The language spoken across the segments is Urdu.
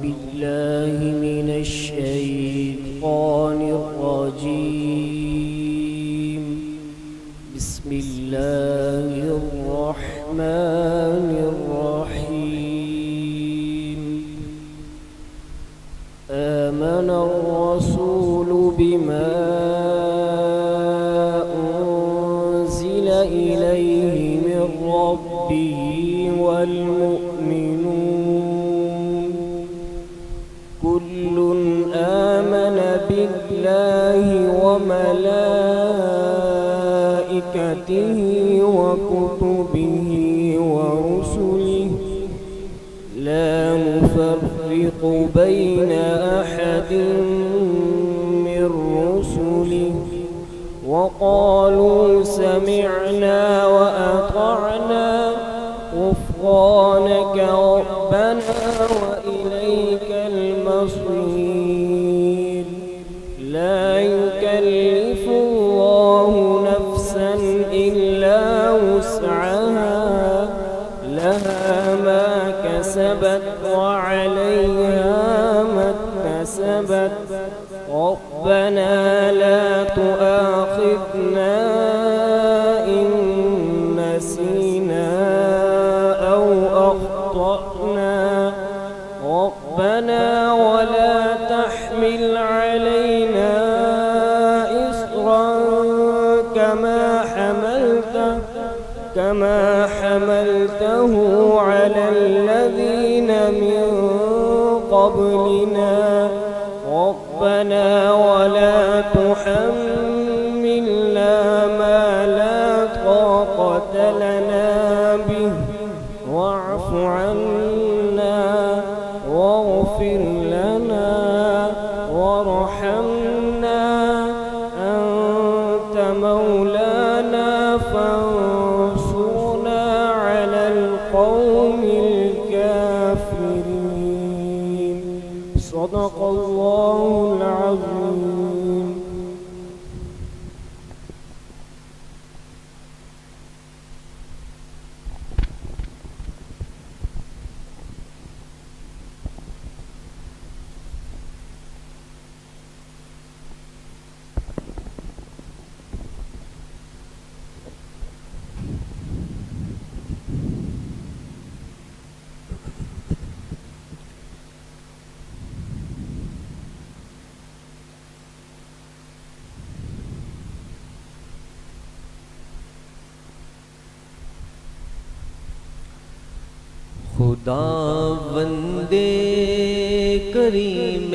بالله من الشيطان الرجيم. بسم الله الرحمن الرحيم. آمن الرسول بما أنزل إليه من ربه والمؤمنون كل آمن بالله وملائكته وكتبه ورسله لا نفرق بين أحد من رسله وقالوا سمعنا وأطعنا غفرانك ربنا وإليك المصير. لا يكلف الله نفسا إلا وسعها لها ما كسبت وعليها ما اكتسبت ربنا لا تؤاخذنا إن نسينا أو أخطأنا ربنا ولا تحمل علينا إصرا كما حملته على الذين من قبلنا ربنا ولا تحملنا ما لا طاقة لنا به واعف عنا واغفر لنا وارحمنا أنت مولانا فانصرنا على القوم الكافرين. صدق الله العظيم. خداوند کریم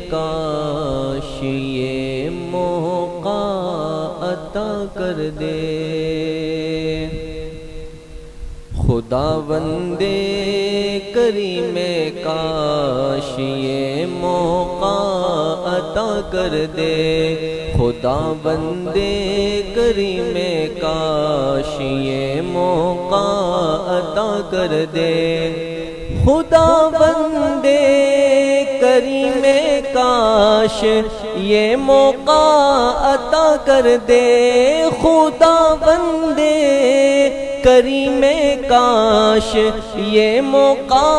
کاش یہ موقع عطا کر دے. خداوند کریم کاش یہ موقع عطا کر دے. خداوند کریم کاش یہ موقع عطا کر دے. خداوند کریم کاش یہ موقع عطا کر دے. خداوند کریم کاش یہ موقع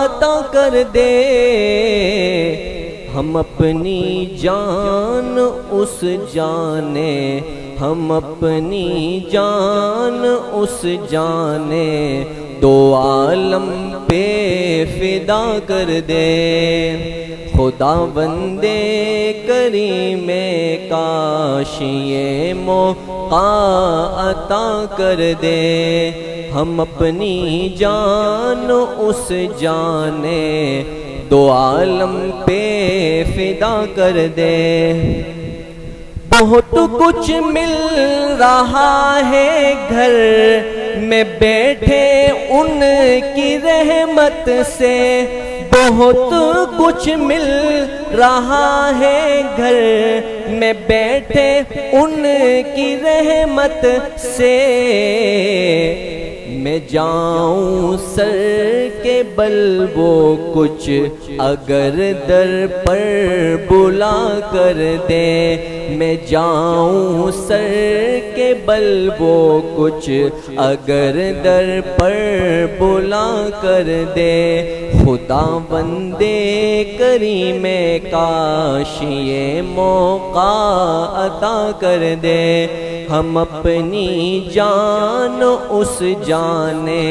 عطا کر دے. ہم اپنی جان اس جانے ہم اپنی جان اس جانے دو عالم پہ فدا کر دے. خداوند کریم کاش یہ موقع عطا کر دے. ہم اپنی جان اس جانے دو عالم پہ فدا کر دے. بہت کچھ مل رہا ہے گھر میں بیٹھے ان کی رحمت سے. بہت کچھ مل رہا ہے گھر میں بیٹھے ان کی رحمت سے. میں جاؤں سر کے بل وہ کچھ اگر در پر بلا کر دے. میں جاؤں سر کے کے بل وہ کچھ اگر در پر بلا کر دے خدا بندے کریم کاش یہ موقع عطا کر دے ہم اپنی جان اس جانے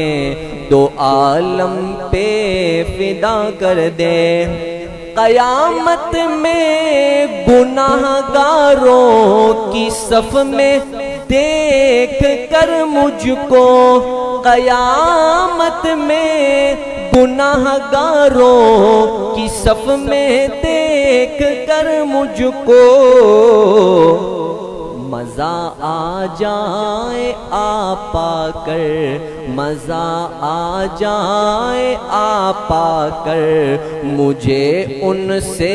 دو عالم پہ فدا کر دے قیامت میں گناہ گاروں کی صف میں دیکھ کر مجھ کو قیامت میں گناہ گاروں کی صف میں دیکھ کر مجھ کو مزہ آ جائے آپ پا کر مزہ آ جائے آپ پا کر مجھے ان سے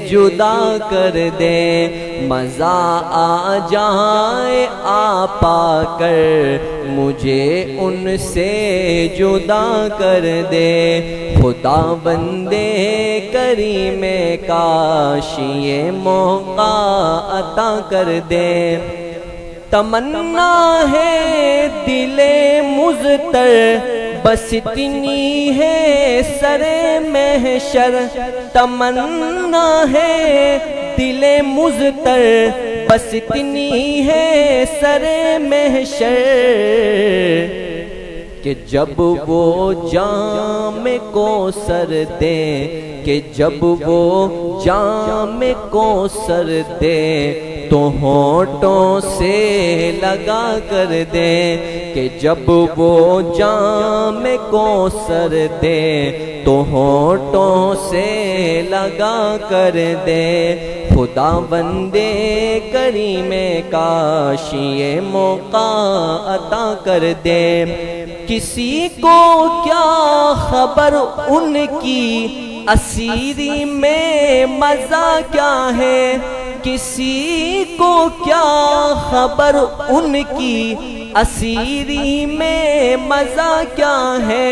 جدا کر دے مزہ آ جائے آپ پا کر مجھے ان سے جدا کر دے خدا بندے کریم کاش یہ موقع عطا کر دے تمنا ہے دل مضطر بس اتنی ہے سر محشر تمنا ہے دل مضطر بس اتنی ہے سر محشر کہ جب وہ جام کوثر دے کہ جب وہ جام کوثر دے تو ہونٹوں سے لگا کر دے کہ جب وہ جام کوثر دے تو ہونٹوں سے لگا کر دے خدا بندے کریم کاش یہ موقع عطا کر دے کسی کو کیا خبر ان کی اسیری میں مزہ کیا ہے کسی کو کیا خبر ان کی اسیری میں مزہ کیا ہے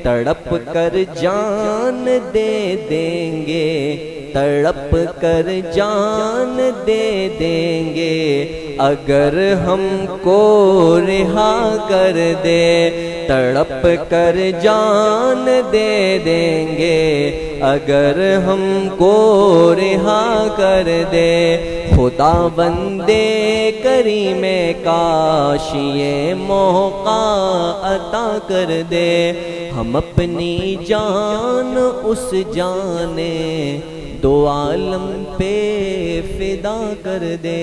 تڑپ کر جان دے دیں گے تڑپ کر جان دے دیں گے اگر ہم کو رہا کر دے تڑپ کر جان دے دیں گے اگر ہم کو رہا کر دے خدا بندے کریم کاش یہ موقع عطا کر دے ہم اپنی جان اس جانے دو عالم پہ فدا کر دے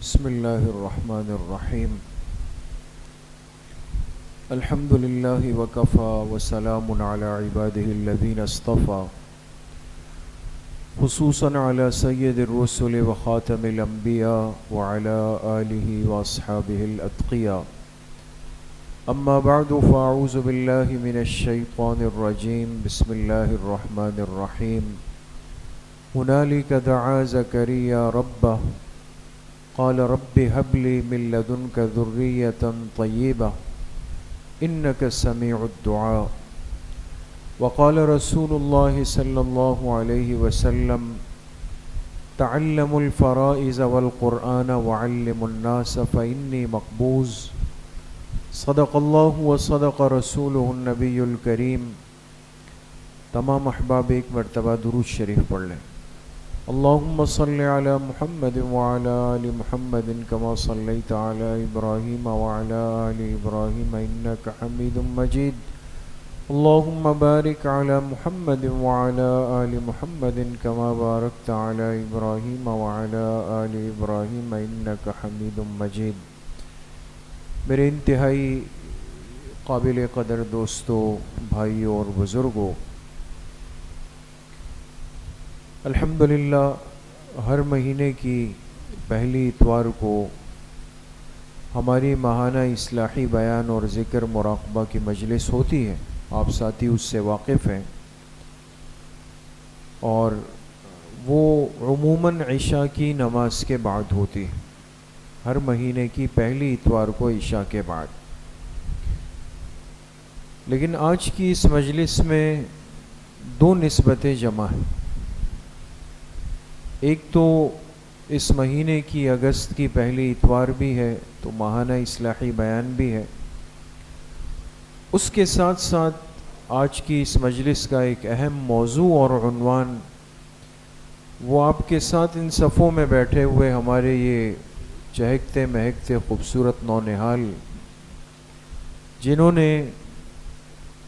بسم اللہ الرحمن الرحیم الحمد للہ وکفا وسلام علی عباده الذین اصطفى خصوصا علی سید الرسل وخاتم الانبیاء وعلی آلہ واصحابہ الاتقیاء اما بعد فاعوذ باللہ من الشیطان الرجیم بسم اللہ الرحمن الرحیم هنالک دعا زکریا ربہ قال رب هب لي من لدنك ذرية طيبة إنك سميع الدعاء وقال رسول الله صلى الله عليه وسلم تعلموا الفرائض والقرآن وعلموا الناس فإني مقبوز صدق الله وصدق رسوله النبي الكريم تمام احباب ایک مرتبہ درود شریف پڑھ لیں اللهم صل على محمد وعلى آل محمد كما صليت على إبراهيم وعلى آل إبراهيم إنك حميد مجيد اللهم بارك على محمد وعلى آل محمد كما باركت على إبراهيم وعلى آل إبراهيم إنك حميد مجيد میرے انتہائی قابل قدر دوستوں بھائیوں اور بزرگوں الحمدللہ ہر مہینے کی پہلی اتوار کو ہماری ماہانہ اصلاحی بیان اور ذکر مراقبہ کی مجلس ہوتی ہے آپ ساتھی اس سے واقف ہیں اور وہ عموماً عشاء کی نماز کے بعد ہوتی ہے، ہر مہینے کی پہلی اتوار کو عشاء کے بعد. لیکن آج کی اس مجلس میں دو نسبتیں جمع ہیں. ایک تو اس مہینے کی اگست کی پہلی اتوار بھی ہے تو ماہانہ اصلاحی بیان بھی ہے. اس کے ساتھ ساتھ آج کی اس مجلس کا ایک اہم موضوع اور عنوان وہ آپ کے ساتھ ان صفوں میں بیٹھے ہوئے ہمارے یہ چہکتے مہکتے خوبصورت نونہال جنہوں نے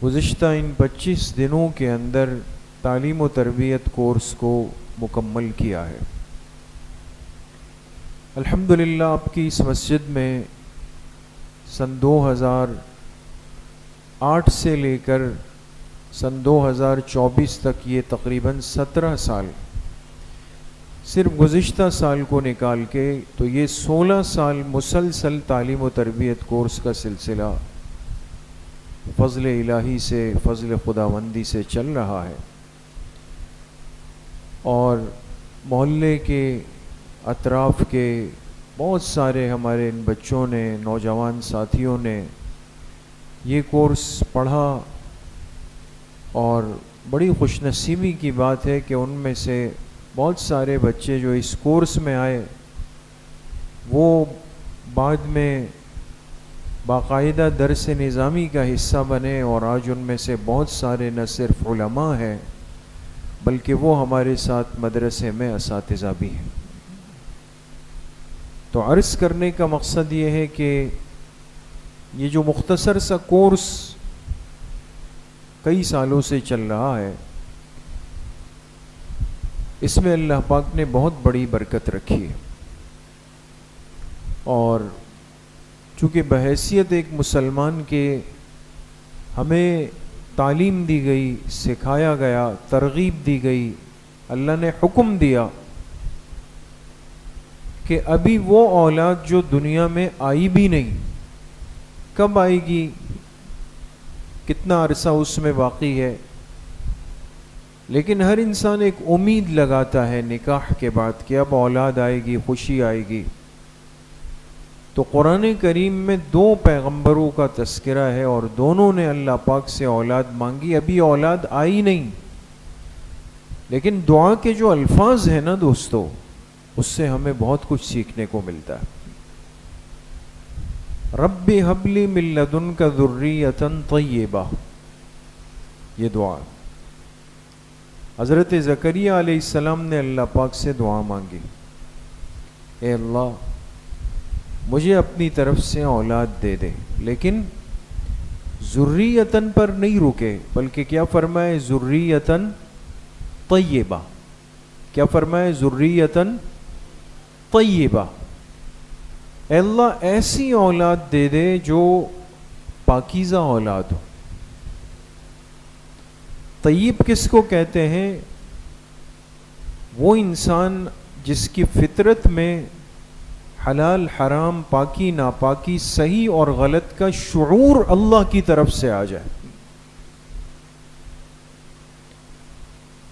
گزشتہ ان 25 دنوں کے اندر تعلیم و تربیت کورس کو مکمل کیا ہے. الحمدللہ آپ کی اس مسجد میں سن 2008 سے لے کر سن 2024 تک یہ تقریباً 17 سال، صرف گزشتہ سال کو نکال کے تو یہ 16 سال مسلسل تعلیم و تربیت کورس کا سلسلہ فضل الہی سے، فضل خداوندی سے چل رہا ہے. اور محلے کے اطراف کے بہت سارے ہمارے ان بچوں نے، نوجوان ساتھیوں نے یہ کورس پڑھا، اور بڑی خوش نصیبی کی بات ہے کہ ان میں سے بہت سارے بچے جو اس کورس میں آئے وہ بعد میں باقاعدہ درس نظامی کا حصہ بنے، اور آج ان میں سے بہت سارے نہ صرف علماء ہیں بلکہ وہ ہمارے ساتھ مدرسے میں اساتذہ بھی ہیں. تو عرض کرنے کا مقصد یہ ہے کہ یہ جو مختصر سا کورس کئی سالوں سے چل رہا ہے، اس میں اللہ پاک نے بہت بڑی برکت رکھی ہے. اور چونکہ بحیثیت ایک مسلمان کے ہمیں تعلیم دی گئی، سکھایا گیا، ترغیب دی گئی، اللہ نے حکم دیا کہ ابھی وہ اولاد جو دنیا میں آئی بھی نہیں، کب آئے گی، کتنا عرصہ اس میں باقی ہے، لیکن ہر انسان ایک امید لگاتا ہے نکاح کے بعد کہ اب اولاد آئے گی، خوشی آئے گی. تو قرآن کریم میں 2 پیغمبروں کا تذکرہ ہے اور دونوں نے اللہ پاک سے اولاد مانگی. ابھی اولاد آئی نہیں، لیکن دعا کے جو الفاظ ہیں نا دوستو، اس سے ہمیں بہت کچھ سیکھنے کو ملتا ہے. رب ہب لی من لدنک ذریۃ طیبہ، یہ دعا حضرت زکریہ علیہ السلام نے اللہ پاک سے دعا مانگی، اے اللہ مجھے اپنی طرف سے اولاد دے دے. لیکن ذریتن پر نہیں رکے بلکہ کیا فرمائے، ذریتن طیبہ. کیا فرمائے، ذریتن طیبہ. اے اللہ ایسی اولاد دے دے جو پاکیزہ اولاد ہو. طیب کس کو کہتے ہیں؟ وہ انسان جس کی فطرت میں حلال حرام، پاکی ناپاکی، صحیح اور غلط کا شعور اللہ کی طرف سے آ جائے.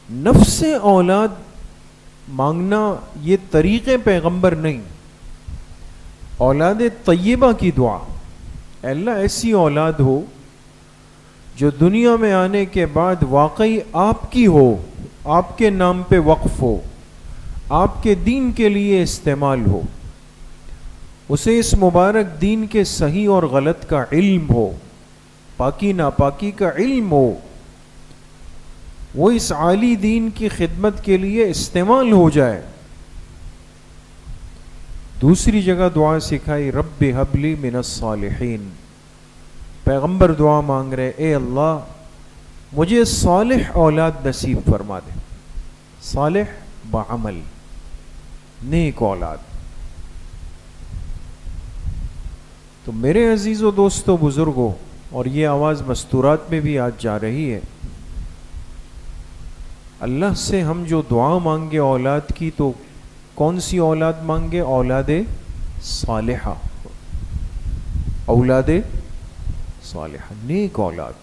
نفس سے اولاد مانگنا یہ طریقے پیغمبر نہیں. اولاد طیبہ کی دعا، اے اللہ ایسی اولاد ہو جو دنیا میں آنے کے بعد واقعی آپ کی ہو، آپ کے نام پہ وقف ہو، آپ کے دین کے لیے استعمال ہو، اسے اس مبارک دین کے صحیح اور غلط کا علم ہو، پاکی ناپاکی کا علم ہو، وہ اس عالی دین کی خدمت کے لیے استعمال ہو جائے. دوسری جگہ دعا سکھائی، رب ہب لی من الصالحین. پیغمبر دعا مانگ رہے، اے اللہ مجھے صالح اولاد نصیب فرما دے. صالح بعمل، نیک اولاد. تو میرے عزیز و دوستو بزرگوں، اور یہ آواز مستورات میں بھی آج جا رہی ہے، اللہ سے ہم جو دعا مانگے اولاد کی، تو کون سی اولاد مانگے؟ اولاد صالحہ، اولاد صالحہ، نیک اولاد.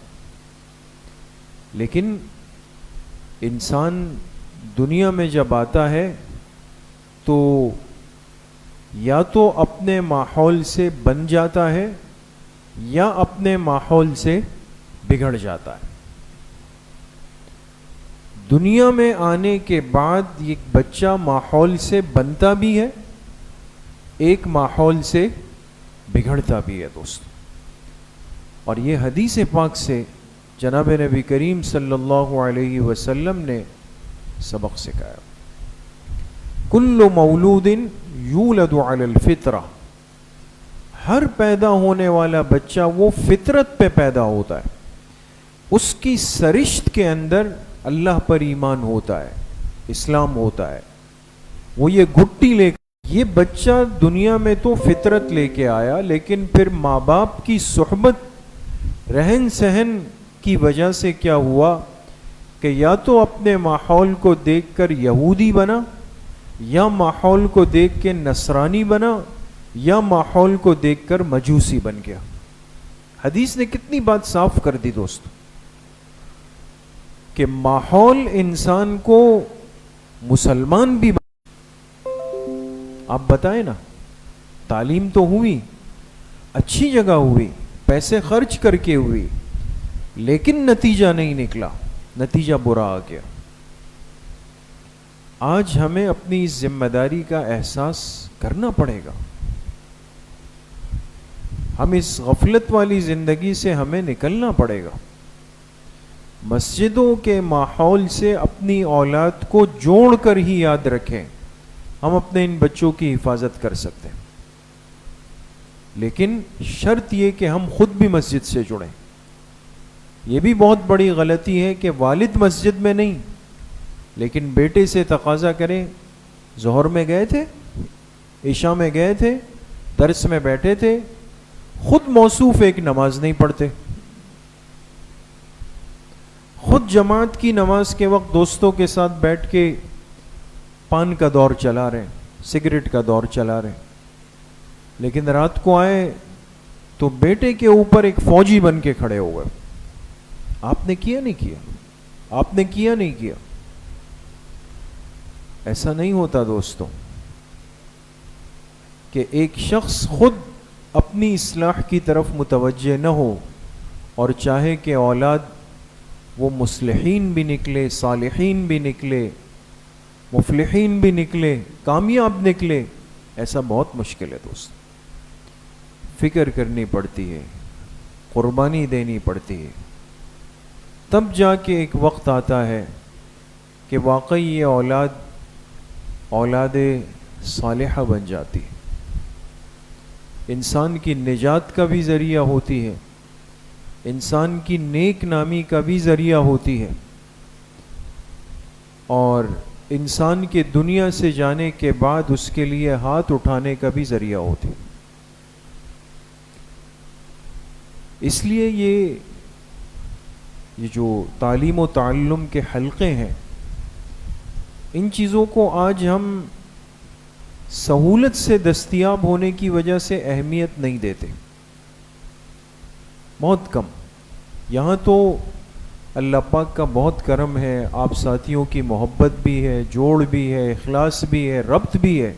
لیکن انسان دنیا میں جب آتا ہے تو یا تو اپنے ماحول سے بن جاتا ہے یا اپنے ماحول سے بگڑ جاتا ہے. دنیا میں آنے کے بعد ایک بچہ ماحول سے بنتا بھی ہے, ایک ماحول سے بگڑتا بھی ہے دوست. اور یہ حدیث پاک سے جناب نبی کریم صلی اللہ علیہ وسلم نے سبق سکھایا. کل مولود یولد علی الفطرہ, ہر پیدا ہونے والا بچہ وہ فطرت پہ پیدا ہوتا ہے, اس کی سرشت کے اندر اللہ پر ایمان ہوتا ہے, اسلام ہوتا ہے. وہ یہ گھٹی لے, یہ بچہ دنیا میں تو فطرت لے کے آیا, لیکن پھر ماں باپ کی صحبت رہن سہن کی وجہ سے کیا ہوا کہ یا تو اپنے ماحول کو دیکھ کر یہودی بنا, یا ماحول کو دیکھ کے نصرانی بنا, یا ماحول کو دیکھ کر مجوسی بن گیا. حدیث نے کتنی بات صاف کر دی دوست کہ ماحول انسان کو مسلمان بھی آپ بتائیں نا, تعلیم تو ہوئی, اچھی جگہ ہوئی, پیسے خرچ کر کے ہوئی, لیکن نتیجہ نہیں نکلا, نتیجہ برا آ گیا. آج ہمیں اپنی اس ذمہ داری کا احساس کرنا پڑے گا. ہم اس غفلت والی زندگی سے ہمیں نکلنا پڑے گا. مسجدوں کے ماحول سے اپنی اولاد کو جوڑ کر ہی یاد رکھیں, ہم اپنے ان بچوں کی حفاظت کر سکتے ہیں. لیکن شرط یہ کہ ہم خود بھی مسجد سے جڑیں. یہ بھی بہت بڑی غلطی ہے کہ والد مسجد میں نہیں, لیکن بیٹے سے تقاضا کریں, ظہر میں گئے تھے, عشاء میں گئے تھے, درس میں بیٹھے تھے, خود موصوف ایک نماز نہیں پڑھتے, خود جماعت کی نماز کے وقت دوستوں کے ساتھ بیٹھ کے پان کا دور چلا رہے, سگریٹ کا دور چلا رہے, لیکن رات کو آئے تو بیٹے کے اوپر ایک فوجی بن کے کھڑے ہو گئے. آپ نے کیا نہیں کیا, آپ نے کیا نہیں کیا. ایسا نہیں ہوتا دوستوں کہ ایک شخص خود اپنی اصلاح کی طرف متوجہ نہ ہو اور چاہے کہ اولاد وہ مصلحین بھی نکلے, صالحین بھی نکلے, مفلحین بھی نکلے, کامیاب نکلے. ایسا بہت مشکل ہے دوست. فکر کرنی پڑتی ہے, قربانی دینی پڑتی ہے, تب جا کے ایک وقت آتا ہے کہ واقعی یہ اولاد صالحہ بن جاتی ہے, انسان کی نجات کا بھی ذریعہ ہوتی ہے, انسان کی نیک نامی کا بھی ذریعہ ہوتی ہے, اور انسان کے دنیا سے جانے کے بعد اس کے لیے ہاتھ اٹھانے کا بھی ذریعہ ہوتی ہے. اس لیے یہ جو تعلیم و تعلم کے حلقے ہیں, ان چیزوں کو آج ہم سہولت سے دستیاب ہونے کی وجہ سے اہمیت نہیں دیتے, بہت کم. یہاں تو اللہ پاک کا بہت کرم ہے, آپ ساتھیوں کی محبت بھی ہے, جوڑ بھی ہے, اخلاص بھی ہے, ربط بھی ہے.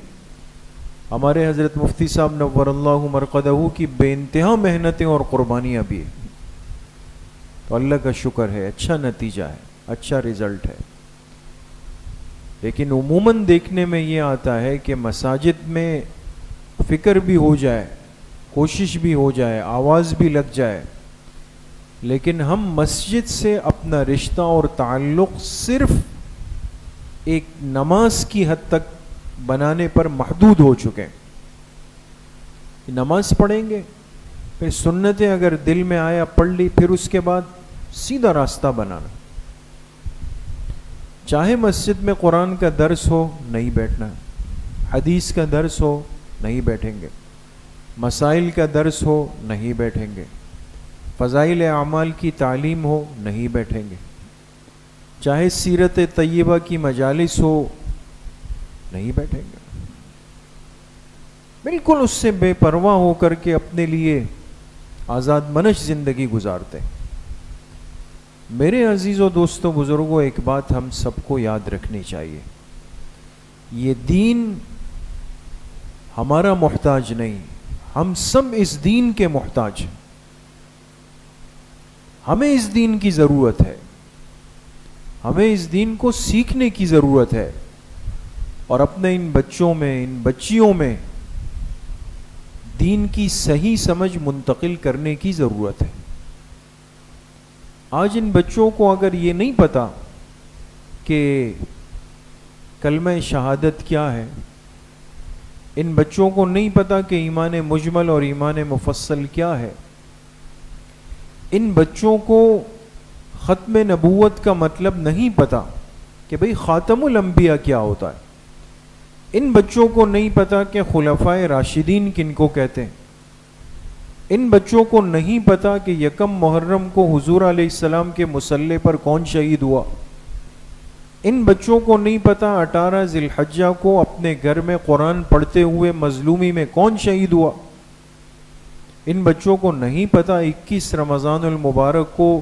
ہمارے حضرت مفتی صاحب نور اللہ مرقدہ کی بے انتہا محنتیں اور قربانیاں بھی ہیں, تو اللہ کا شکر ہے, اچھا نتیجہ ہے, اچھا رزلٹ ہے. لیکن عموماً دیکھنے میں یہ آتا ہے کہ مساجد میں فکر بھی ہو جائے, کوشش بھی ہو جائے, آواز بھی لگ جائے, لیکن ہم مسجد سے اپنا رشتہ اور تعلق صرف ایک نماز کی حد تک بنانے پر محدود ہو چکے ہیں. نماز پڑھیں گے, پھر سنتیں اگر دل میں آیا پڑھ لی, پھر اس کے بعد سیدھا راستہ بنانا. چاہے مسجد میں قرآن کا درس ہو, نہیں بیٹھنا, حدیث کا درس ہو, نہیں بیٹھیں گے, مسائل کا درس ہو, نہیں بیٹھیں گے, فضائل اعمال کی تعلیم ہو, نہیں بیٹھیں گے, چاہے سیرت طیبہ کی مجالس ہو, نہیں بیٹھیں گے. بالکل اس سے بے پرواہ ہو کر کے اپنے لیے آزاد منش زندگی گزارتے. میرے عزیزوں دوستوں بزرگوں ایک بات ہم سب کو یاد رکھنی چاہیے، یہ دین ہمارا محتاج نہیں، ہم سب اس دین کے محتاج ہیں، ہمیں اس دین کی ضرورت ہے، ہمیں اس دین کو سیکھنے کی ضرورت ہے، اور اپنے ان بچوں میں ان بچیوں میں دین کی صحیح سمجھ منتقل کرنے کی ضرورت ہے۔ آج ان بچوں کو اگر یہ نہیں پتا کہ کلمہ شہادت کیا ہے، ان بچوں کو نہیں پتا کہ ایمان مجمل اور ایمان مفصل کیا ہے، ان بچوں کو ختم نبوت کا مطلب نہیں پتا کہ بھئی خاتم الانبیاء کیا ہوتا ہے، ان بچوں کو نہیں پتا کہ خلفائے راشدین کن کو کہتے ہیں، ان بچوں کو نہیں پتا کہ یکم محرم کو حضور علیہ السلام کے مصلی پر کون شہید ہوا، ان بچوں کو نہیں پتا 18 ذی الحجہ کو اپنے گھر میں قرآن پڑھتے ہوئے مظلومی میں کون شہید ہوا، ان بچوں کو نہیں پتا 21 رمضان المبارک کو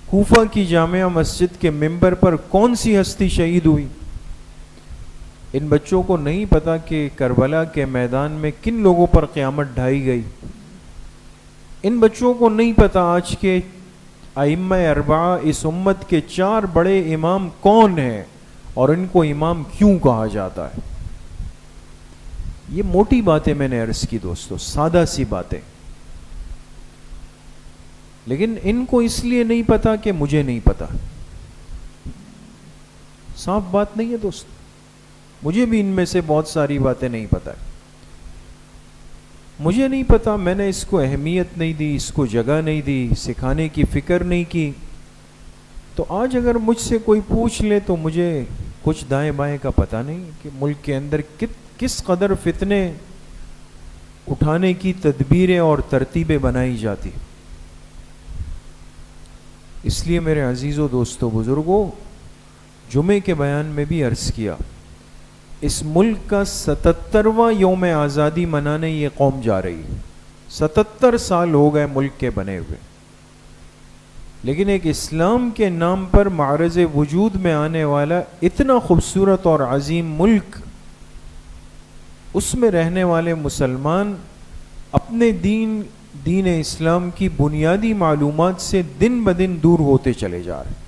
کوفہ کی جامعہ مسجد کے ممبر پر کون سی ہستی شہید ہوئی، ان بچوں کو نہیں پتا کہ کربلا کے میدان میں کن لوگوں پر قیامت ڈھائی گئی، ان بچوں کو نہیں پتا آج کے ائمہ اربعہ اس امت کے 4 بڑے امام کون ہیں اور ان کو امام کیوں کہا جاتا ہے۔ یہ موٹی باتیں میں نے عرض کی دوستو، سادہ سی باتیں، لیکن ان کو اس لیے نہیں پتا کہ مجھے نہیں پتا۔ صاف بات نہیں ہے دوست، مجھے بھی ان میں سے بہت ساری باتیں نہیں پتا ہے، مجھے نہیں پتا، میں نے اس کو اہمیت نہیں دی، اس کو جگہ نہیں دی، سکھانے کی فکر نہیں کی۔ تو آج اگر مجھ سے کوئی پوچھ لے تو مجھے کچھ دائیں بائیں کا پتہ نہیں کہ ملک کے اندر کس قدر فتنے اٹھانے کی تدبیریں اور ترتیبیں بنائی جاتی۔ اس لیے میرے عزیزوں دوستوں بزرگوں، جمعے کے بیان میں بھی عرض کیا، اس ملک کا 77واں یوم آزادی منانے یہ قوم جا رہی ہے، 77 سال ہو گئے ملک کے بنے ہوئے، لیکن ایک اسلام کے نام پر معرض وجود میں آنے والا اتنا خوبصورت اور عظیم ملک، اس میں رہنے والے مسلمان اپنے دین اسلام کی بنیادی معلومات سے دن بدن دور ہوتے چلے جا رہے ہیں۔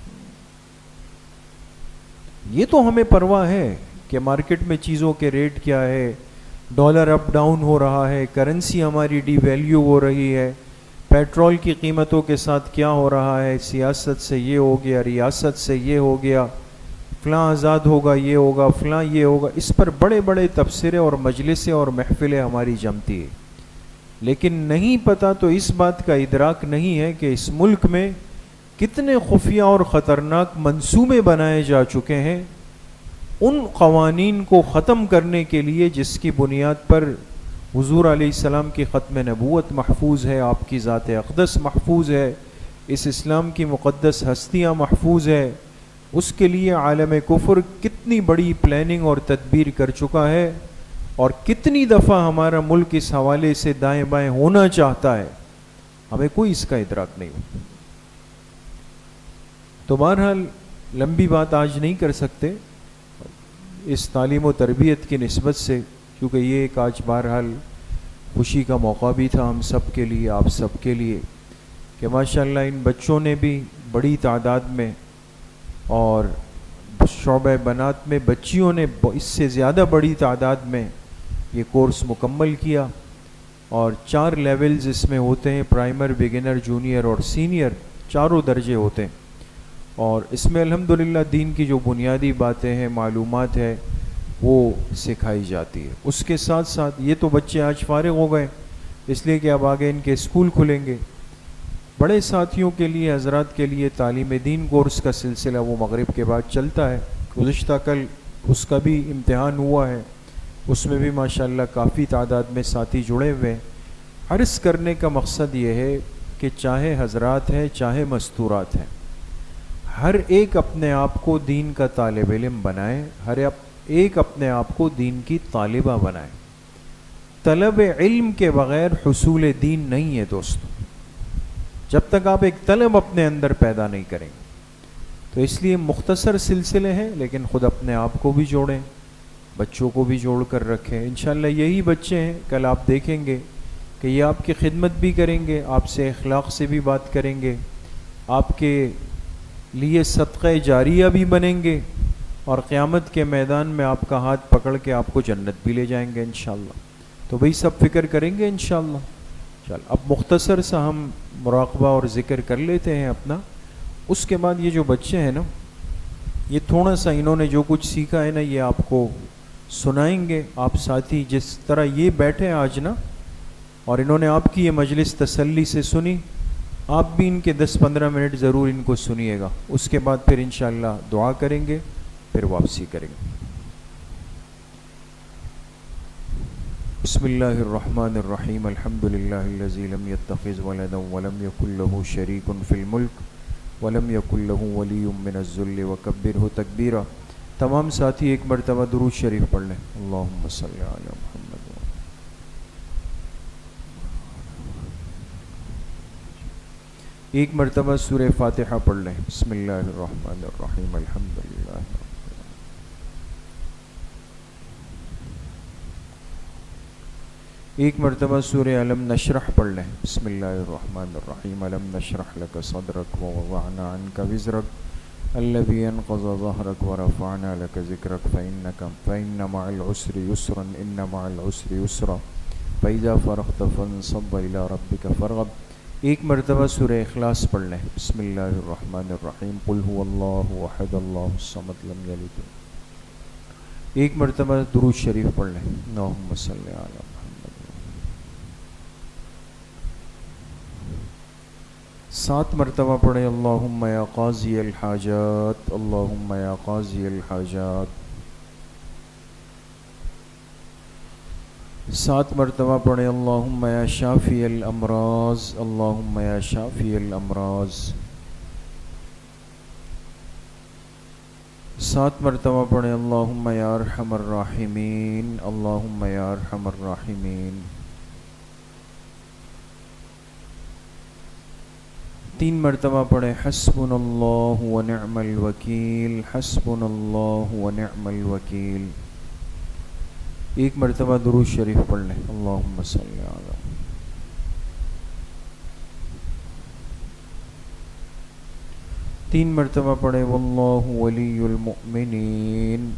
یہ تو ہمیں پرواہ ہے کہ مارکیٹ میں چیزوں کے ریٹ کیا ہے، ڈالر اپ ڈاؤن ہو رہا ہے، کرنسی ہماری ڈی ویلیو ہو رہی ہے، پیٹرول کی قیمتوں کے ساتھ کیا ہو رہا ہے، سیاست سے یہ ہو گیا، ریاست سے یہ ہو گیا، فلاں آزاد ہوگا، یہ ہوگا، فلاں یہ ہوگا، اس پر بڑے بڑے تبصرے اور مجلسیں اور محفلیں ہماری جمتی ہیں، لیکن نہیں پتا تو اس بات کا ادراک نہیں ہے کہ اس ملک میں کتنے خفیہ اور خطرناک منصوبے بنائے جا چکے ہیں ان قوانین کو ختم کرنے کے لیے جس کی بنیاد پر حضور علیہ السلام کی ختم نبوت محفوظ ہے، آپ کی ذات اقدس محفوظ ہے، اس اسلام کی مقدس ہستیاں محفوظ ہے، اس کے لیے عالم کفر کتنی بڑی پلاننگ اور تدبیر کر چکا ہے، اور کتنی دفعہ ہمارا ملک اس حوالے سے دائیں بائیں ہونا چاہتا ہے، ہمیں کوئی اس کا ادراک نہیں ہوتا۔ تو بہرحال لمبی بات آج نہیں کر سکتے اس تعلیم و تربیت کی نسبت سے، کیونکہ یہ ایک آج بہرحال خوشی کا موقع بھی تھا ہم سب کے لیے، آپ سب کے لیے، کہ ماشاءاللہ ان بچوں نے بھی بڑی تعداد میں اور شعبہ بنات میں بچیوں نے اس سے زیادہ بڑی تعداد میں یہ کورس مکمل کیا، اور 4 لیولز اس میں ہوتے ہیں، پرائمر، بگنر، جونیئر اور سینئر، 4 درجے ہوتے ہیں، اور اس میں الحمدللہ دین کی جو بنیادی باتیں ہیں، معلومات ہے، وہ سکھائی جاتی ہے۔ اس کے ساتھ ساتھ یہ تو بچے آج فارغ ہو گئے اس لیے کہ اب آگے ان کے اسکول کھلیں گے، بڑے ساتھیوں کے لیے، حضرات کے لیے تعلیم دین کورس کا سلسلہ وہ مغرب کے بعد چلتا ہے۔ گزشتہ کل اس کا بھی امتحان ہوا ہے، اس میں بھی ماشاءاللہ کافی تعداد میں ساتھی جڑے ہوئے ہیں۔ عرض کرنے کا مقصد یہ ہے کہ چاہے حضرات ہیں چاہے مستورات ہیں، ہر ایک اپنے آپ کو دین کا طالب علم بنائیں، ہر ایک اپنے آپ کو دین کی طالبہ بنائیں۔ طلب علم کے بغیر حصول دین نہیں ہے دوستو، جب تک آپ ایک طلب اپنے اندر پیدا نہیں کریں گے۔ تو اس لیے مختصر سلسلے ہیں، لیکن خود اپنے آپ کو بھی جوڑیں، بچوں کو بھی جوڑ کر رکھیں. انشاءاللہ یہی بچے ہیں کل آپ دیکھیں گے کہ یہ آپ کی خدمت بھی کریں گے، آپ سے اخلاق سے بھی بات کریں گے، آپ کے لیے صدقہ جاریہ بھی بنیں گے، اور قیامت کے میدان میں آپ کا ہاتھ پکڑ کے آپ کو جنت بھی لے جائیں گے انشاءاللہ. تو بھئی سب فکر کریں گے انشاءاللہ. چل اب مختصر سا ہم مراقبہ اور ذکر کر لیتے ہیں اپنا. اس کے بعد یہ جو بچے ہیں نا، یہ تھوڑا سا انہوں نے جو کچھ سیکھا ہے نا، یہ آپ کو سنائیں گے. آپ ساتھی جس طرح یہ بیٹھے آج نا، اور انہوں نے آپ کی یہ مجلس تسلی سے سنی، آپ بھی ان کے 10-15 منٹ ضرور ان کو سنیے گا. اس کے بعد پھر انشاءاللہ دعا کریں گے، پھر واپسی کریں گے. بسم اللہ الرحمن الرحیم. الحمد للہ الذی لم یتخذ ولدا ولم یکن له شریک فی الملک ولم یکن له ولی من الذل وکبرہ تکبیرا. تمام ساتھی ایک مرتبہ درود شریف پڑھ لیں. اللہم صلی علی محمد. ایک مرتبہ سورہ فاتحہ پڑھ لیں. بسم اللہ الرحمن الرحیم. الحمد للہ. ایک مرتبہ سورہ علم نشرح پڑھ لیں. بسم اللہ الرحمن الرحیم. علم نشرح لک صدرک ووضعنا عنک وزرک الذی انقض ظہرک ورفعنا لک ذکرک فإن مع العسر یسرا ان مع العسر یسرا فإذا فرغت فانصب إلی ربک فارغب. ایک مرتبہ سورہ اخلاص پڑھ لیں. بسم اللہ الرحمن الرحیم. قل هو اللہ احد اللہ الصمد لم یلد. ایک مرتبہ درود شریف پڑھ لیں. اللہم صلی علی محمد. 7 مرتبہ پڑھیں. اللہم یا قاضی الحاجات. اللہم یا قاضی الحاجات. 7 مرتبہ پڑھیں. اللہم یا شافی الامراض. اللہم یا شافی الامراض. 7 مرتبہ پڑھیں. اللہم یا ارحم الراحمین. اللہم یا ارحم الراحمین. 3 مرتبہ پڑھیں. حسبنا اللہ ونعم الوکیل. حسبنا اللہ ونعم الوکیل. ایک مرتبہ درود شریف پڑھ لیں. اللہم صلی علی. تین مرتبہ پڑھیں. واللہ ولی المؤمنین.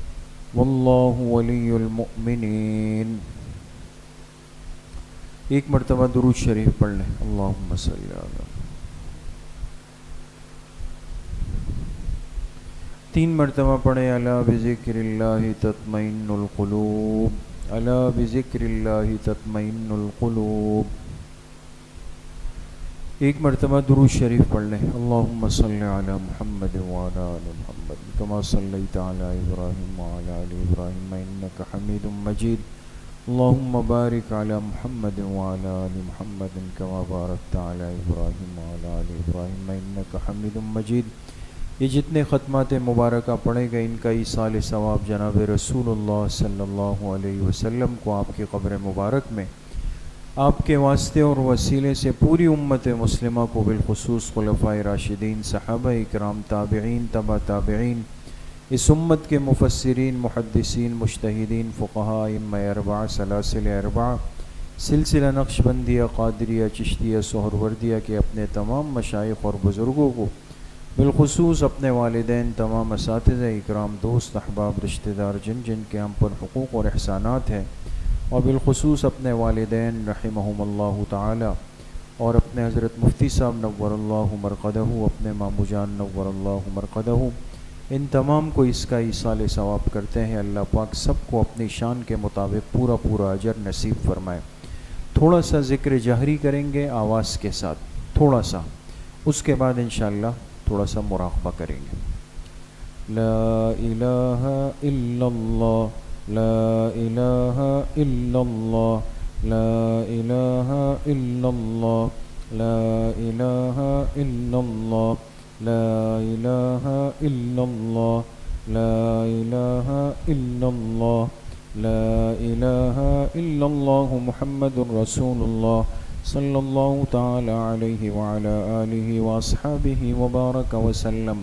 واللہ ولی المؤمنین. ایک مرتبہ درود شریف پڑھ لیں. اللہم صلی علی. 3 مرتبہ پڑھیں. الا بذکر اللہ تطمئن القلوب. الا بذکر اللہ تطمئن القلوب. ایک مرتبہ درود شریف پڑھ لیں. اللہم صلی علی محمد وعلی آل محمد کما صلیت علی ابراہیم وعلی آل ابراہیم انک حمید مجید. اللہم بارک علی محمد وعلی آل محمد کما بارکت علی ابراہیم وعلی آل ابراہیم انک حمید مجید. یہ جتنے ختمات مبارکہ پڑھے گئے ان کا ایصال ثواب جناب رسول اللہ صلی اللہ علیہ وسلم کو آپ کی قبر مبارک میں آپ کے واسطے اور وسیلے سے پوری امت مسلمہ کو بالخصوص خلفائے راشدین، صحابہ اکرام، تابعین، تبع تابعین، اس امت کے مفسرین، محدثین، مجتہدین، فقہاء، ائمہ اربعہ، سلاسل اربعہ، سلسلہ نقشبندیہ، قادریہ، چشتیہ، سہروردیہ کے اپنے تمام مشائخ اور بزرگوں کو، بالخصوص اپنے والدین، تمام اساتذہ اکرام، دوست، احباب، رشتہ دار جن جن کے ہم پر حقوق اور احسانات ہیں، اور بالخصوص اپنے والدین رحمہم اللہ تعالی، اور اپنے حضرت مفتی صاحب نور اللہ مرقدہ، اپنے مامو جان نور اللہ مرقدہ، ان تمام کو اس کا ایصال ثواب کرتے ہیں. اللہ پاک سب کو اپنی شان کے مطابق پورا پورا اجر نصیب فرمائے. تھوڑا سا ذکر جہری کریں گے آواز کے ساتھ، تھوڑا سا، اس کے بعد انشاءاللہ تھوڑا سا مراقبہ کریں گے. لا الہ الا اللہ، لا الہ الا اللہ، لا الہ الا اللہ، لا الہ الا اللہ، لا الہ الا اللہ، لا الہ الا اللہ، لا الہ الا اللہ محمد رسول اللہ صلی اللہ تعالی علیہ وعلی آلہ واصحابہ وبارک وسلم.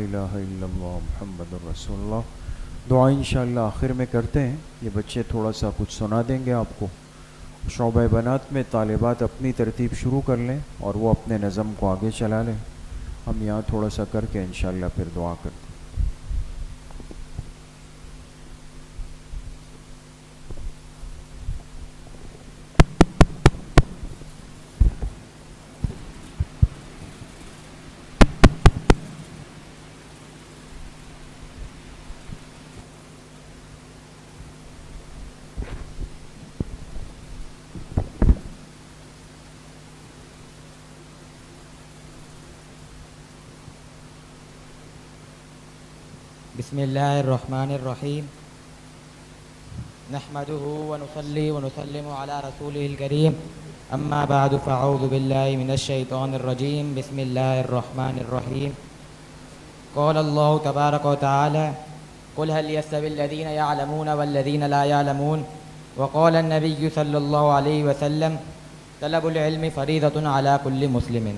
الہ الا اللہ محمد رسول اللہ. دعا انشاءاللہ آخر میں کرتے ہیں. یہ بچے تھوڑا سا کچھ سنا دیں گے آپ کو. شعبہ بنات میں طالبات اپنی ترتیب شروع کر لیں اور وہ اپنے نظم کو آگے چلا لیں. ہم یہاں تھوڑا سا کر کے انشاءاللہ پھر دعا کرتے ہیں. بسم اللہ الرحمن الرحیم نحمده ونصلي ونسلم على رسوله الكريم اما بعد فاعوذ بالله من الشیطان الرجیم بسم اللہ الرحمن الرحیم قال اللہ تبارک وتعالى قل هل يستوي الذين يعلمون والذين لا يعلمون وقال النبي صلی اللہ علیہ وسلم طلب العلم فریضة على كل مسلم.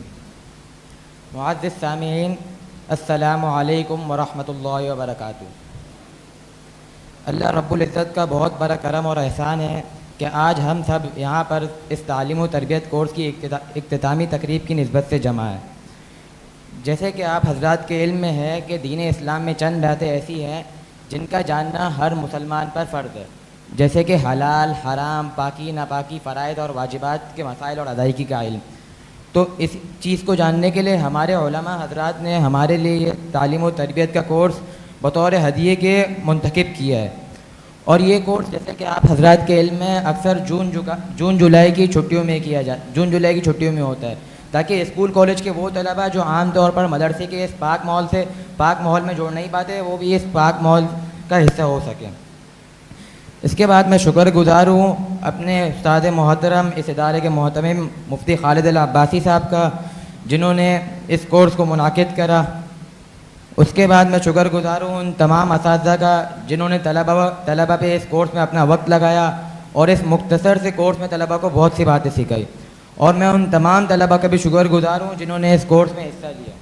معزز سامعین، السلام علیکم ورحمۃ اللہ وبرکاتہ. اللہ رب العزت کا بہت بڑا کرم اور احسان ہے کہ آج ہم سب یہاں پر اس تعلیم و تربیت کورس کی اختتامی تقریب کی نسبت سے جمع ہے. جیسے کہ آپ حضرات کے علم میں ہے کہ دین اسلام میں چند باتیں ایسی ہیں جن کا جاننا ہر مسلمان پر فرض ہے، جیسے کہ حلال، حرام، پاکی، ناپاکی، فرائض اور واجبات کے مسائل اور ادائیگی کا علم. تو اس چیز کو جاننے کے لیے ہمارے علماء حضرات نے ہمارے لیے یہ تعلیم و تربیت کا کورس بطور ہدیے کے منتخب کیا ہے. اور یہ کورس جیسے کہ آپ حضرات کے علم میں اکثر جون جولائی کی چھٹیوں میں ہوتا ہے، تاکہ اسکول کالج کے وہ طلباء جو عام طور پر مدرسے کے اس پاک ماحول میں جوڑ نہیں پاتے وہ بھی اس پاک ماحول کا حصہ ہو سکیں. اس کے بعد میں شکر گزار ہوں اپنے استاد محترم، اس ادارے کے محتمم مفتی خالد العباسی صاحب کا، جنہوں نے اس کورس کو منعقد کرا. اس کے بعد میں شکر گزار ہوں ان تمام اساتذہ کا جنہوں نے طلباء پہ اس کورس میں اپنا وقت لگایا اور اس مختصر سے کورس میں طلباء کو بہت سی باتیں سکھائی. اور میں ان تمام طلباء کا بھی شکر گزار ہوں جنہوں نے اس کورس میں حصہ لیا.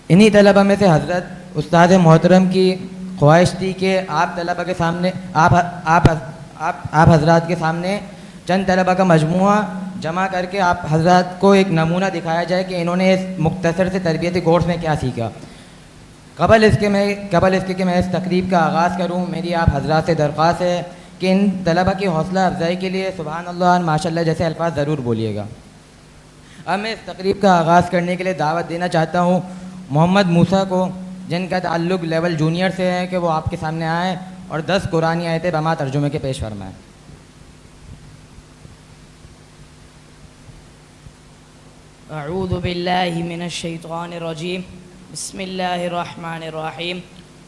انہی طلباء میں سے حضرت استاد محترم کی خواہش تھی کہ آپ طلباء کے سامنے آپ حضرات کے سامنے چند طلباء کا مجموعہ جمع کر کے آپ حضرات کو ایک نمونہ دکھایا جائے کہ انہوں نے اس مختصر سے تربیتی کورس میں کیا سیکھا. قبل اس کے کہ میں اس تقریب کا آغاز کروں، میری آپ حضرات سے درخواست ہے کہ ان طلباء کی حوصلہ افزائی کے لیے سبحان اللہ اور ماشاء اللہ جیسے الفاظ ضرور بولیے گا. اب میں اس تقریب کا آغاز کرنے کے لیے دعوت دینا چاہتا ہوں محمد موسیٰ کو، جن کا تعلق لیول جونیئر سے ہے، کہ وہ آپ کے سامنے آئیں اور 10 قرآنی آیتیں بما ترجمے کے پیش فرمائیں. اعوذ باللہ من الشیطان الرجیم بسم اللہ الرحمن الرحیم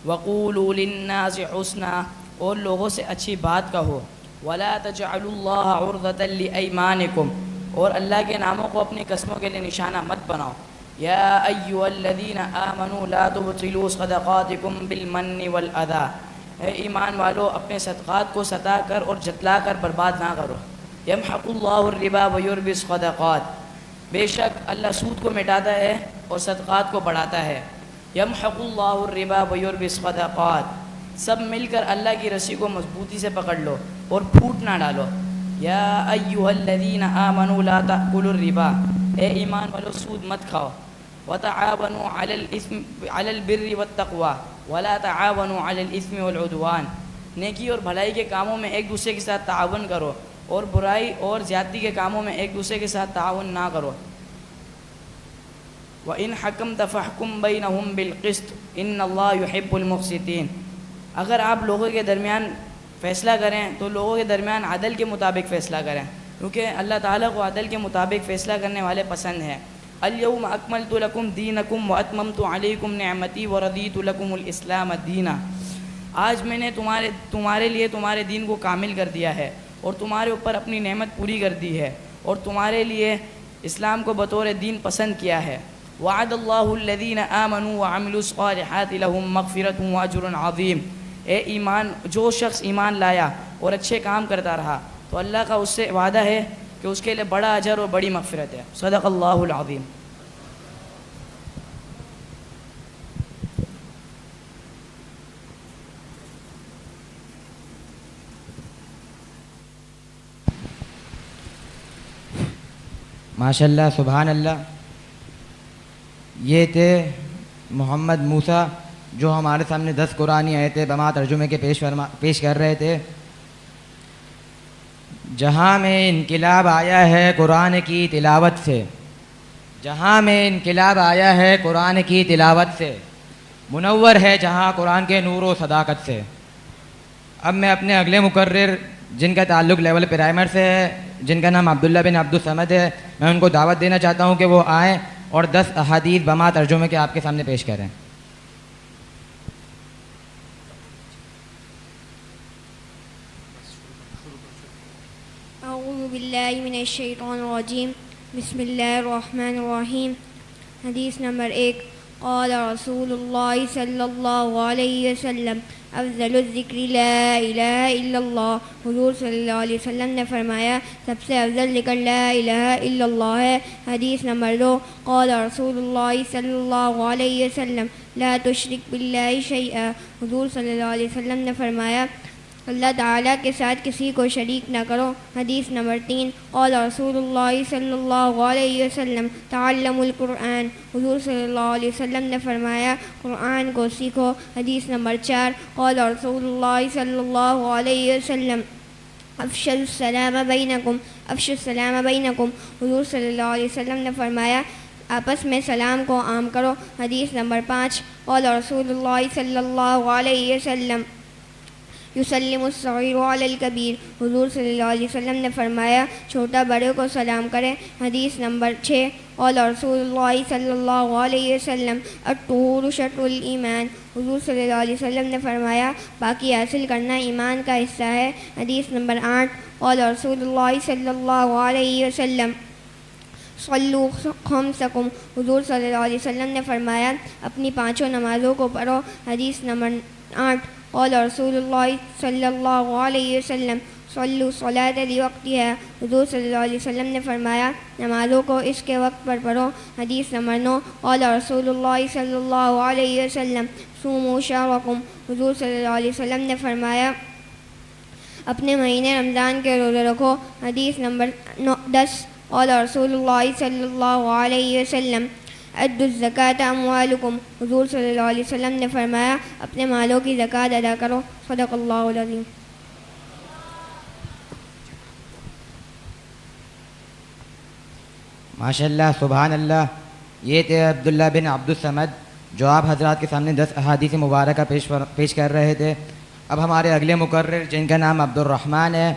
وقولوا للناس حسنا، اور لوگوں سے اچھی بات کہو. ولا تجعلوا اللہ عرضۃ لایمانکم، اور اللہ کے ناموں کو اپنی قسموں کے لیے نشانہ مت بناؤ. یا ایھا الذین آمنوا لا تبطلوا صدقاتکم بالمن والاذی، اے ایمان والو اپنے صدقات کو ستا کر اور جتلا کر برباد نہ کرو. یمحق اللہ الربا ویربی الصدقات، بے شک اللہ سود کو مٹاتا ہے اور صدقات کو بڑھاتا ہے. یمحق اللہ الربا ویربی الصدقات، سب مل کر اللہ کی رسی کو مضبوطی سے پکڑ لو اور پھوٹ نہ ڈالو. یا ایھا الذین آمنوا لا تأکلوا الربا، اے ایمان والو سود مت کھاؤ. وتعاونوا علی البر والتقوی ولا تعاونوا علی الاثم والعدوان، نیکی اور بھلائی کے کاموں میں ایک دوسرے کے ساتھ تعاون کرو اور برائی اور زیادتی کے کاموں میں ایک دوسرے کے ساتھ تعاون نہ کرو. وَإِنْ حَكَمْتَ فَاحْكُمْ بَيْنَهُمْ بِالْقِسْطِ إِنَّ اللَّهَ يُحِبُّ الْمُقْسِطِينَ، اگر آپ لوگوں کے درمیان فیصلہ کریں تو لوگوں کے درمیان عدل کے مطابق فیصلہ کریں، کیونکہ اللہ تعالیٰ کو عدل کے مطابق فیصلہ کرنے والے پسند ہیں. اليوم اکملت لکم دینکم واتممت علیکم نعمتی ورضیت لکم الاسلام دینا، آج میں نے تمہارے لیے تمہارے دین کو کامل کر دیا ہے اور تمہارے اوپر اپنی نعمت پوری کر دی ہے اور تمہارے لیے اسلام کو بطور دین پسند کیا ہے. وعد اللہ الذین آمنوا وعملوا الصالحات لهم مغفرۃ واجر عظیم، جو شخص ایمان لایا اور اچھے کام کرتا رہا تو اللہ کا اس سے وعدہ ہے کہ اس کے لیے بڑا اجر اور بڑی مغفرت ہے. صدق اللہ العظیم. ماشاءاللہ سبحان اللہ. یہ تھے محمد موسیٰ جو ہمارے سامنے 10 قرآنی آیتیں بما ترجمے کے پیش کر رہے تھے. جہاں میں انقلاب آیا ہے قرآن کی تلاوت سے، جہاں میں انقلاب آیا ہے قرآن کی تلاوت سے، منور ہے جہاں قرآن کے نور و صداقت سے. اب میں اپنے اگلے مقرر جن کا تعلق لیول پرائمر سے ہے، جن کا نام عبداللہ بن عبدالصمد ہے، میں ان کو دعوت دینا چاہتا ہوں کہ وہ آئیں اور 10 احادیث بما ترجمے کے آپ کے سامنے پیش کریں. اعوذ باللہ من الشیطان الرجیم بسم اللہ الرحمن الرحیم. حدیث نمبر 1. قال رسول اللہ صلی اللہ علیہ وسلم افضل الذکر لا الہ الا اللہ. حضور صلی اللہ علیہ وسلم نے فرمایا سب سے افضل ذکر لا الہ الا اللہ ہے. حدیث نمبر 2. قال رسول اللہ صلی اللہ علیہ وسلم لا تشرک باللہ شیئا. حضور صلی اللہ علیہ وسلم نے فرمایا اللہ تعالیٰ کے ساتھ کسی کو شریک نہ کرو. حدیث نمبر 3. قال رسول اللہ صلی اللہ علیہ وسلم تعلموا القرآن. حضور صلی اللہ علیہ وسلم نے فرمایا قرآن کو سیکھو. حدیث نمبر 4. قال رسول اللہ صلی اللہ علیہ وسلم افشوا السلام بینکم. افشوا السلام بینکم. حضور صلی اللہ علیہ وسلم نے فرمایا آپس میں سلام کو عام کرو. حدیث نمبر 5. قال رسول اللہ صلی اللہ علیہ وسلم یسلم الصغیر علی الکبیر. حضور صلی اللہ علیہ وسلم نے فرمایا چھوٹا بڑے کو سلام کرے. حدیث نمبر 6. قال رسول اللہ صلی اللہ علیہ وسلم الطہور شطر الایمان. حضور صلی اللہ علیہ وسلم نے فرمایا پاکی حاصل کرنا ایمان کا حصہ ہے. حدیث نمبر 8. قال رسول اللہ صلی اللہ علیہ وسلم صلوا خمسکم. حضور صلی اللہ علیہ وسلم نے فرمایا اپنی 5 نمازوں کو پڑھو. حدیث نمبر 8. قال رسول اللہ صلی اللہ علیہ وسلم صلوا الصلاۃ لوقتها. حضور صلی اللہ علیہ وسلم نے فرمایا نمازوں کو اس کے وقت پر پڑھو. حدیث نمبر 9. قال رسول اللہ صلی اللہ علیہ وسلم صوموا شہرکم. حضور صلی اللہ علیہ وسلم نے فرمایا اپنے مہینے رمضان کے روزے رکھو. حدیث نمبر 10. قال رسول اللہ صلی اللہ علیہ وسلم ادوا الزکاۃ اموالکم. حضور صلی اللہ علیہ وسلم نے فرمایا اپنے مالوں کی زکوٰۃ ادا کرو. صدق اللہ العظیم. ماشاءاللہ سبحان اللہ. یہ تھے عبداللہ بن عبدالصمد جو آپ حضرات کے سامنے 10 احادیث مبارکہ پیش کر رہے تھے. اب ہمارے اگلے مقرر جن کا نام عبدالرحمن ہے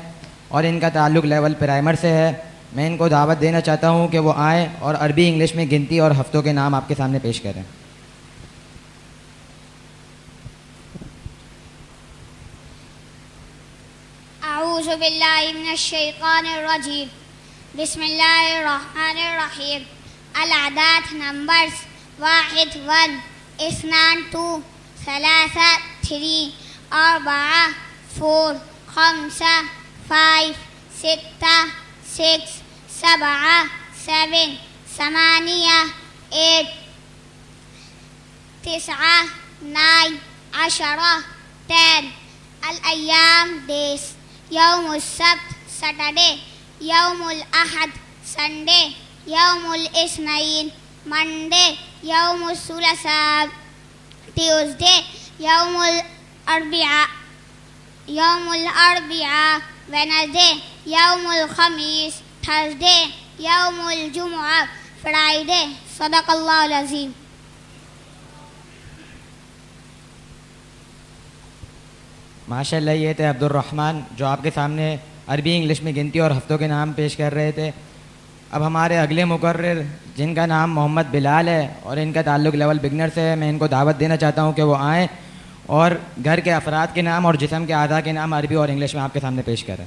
اور ان کا تعلق لیول پرائمر سے ہے، میں ان کو دعوت دینا چاہتا ہوں کہ وہ آئیں اور عربی انگلش میں گنتی اور ہفتوں کے نام آپ کے سامنے پیش کریں. اعوذ باللہ من الشیطان الرجیم بسم اللہ الرحمن الرحیم. العداد نمبرز 1 1 2 2 3 3 4 4 5 5 6 6 7 7 8 8 9 9 10 10. الایام days. یوم السبت Saturday. یوم الاحد Sunday. یوم الاثنین Monday. یوم الثلاثاء Tuesday. یوم الاربعاء Wednesday. یوم الخمیس Thursday. یوم الجمعہ Friday. صدق اللہ العظیم. ماشاء اللہ. یہ تھے عبدالرحمن جو آپ کے سامنے عربی انگلش میں گنتی اور ہفتوں کے نام پیش کر رہے تھے. اب ہمارے اگلے مقرر جن کا نام محمد بلال ہے اور ان کا تعلق لیول بگنر سے ہے، میں ان کو دعوت دینا چاہتا ہوں کہ وہ آئیں اور گھر کے افراد کے نام اور جسم کے اعضاء کے نام عربی اور انگلش میں آپ کے سامنے پیش کریں.